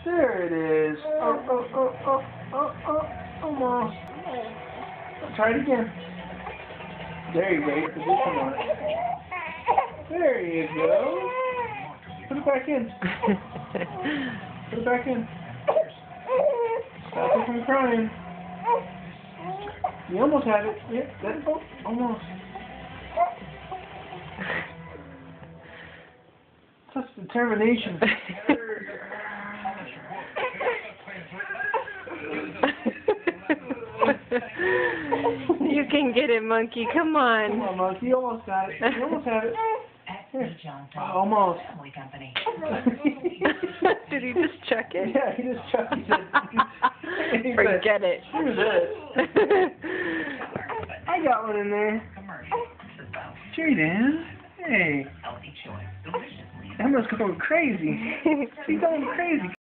There it is. Almost. Try it again. There you go. Your position on it. There you go. Put it back in. Put it back in. Stop it from crying. You almost had it. Yeah, almost. Such determination. You can get it, monkey. Come on. Come on, monkey. You almost got it. You almost had it. Almost. Did he just chuck it? Yeah, he just chucked it. Forget it. Screw this. I got one in there. Jaden. Hey. Emma's going crazy. She's going crazy.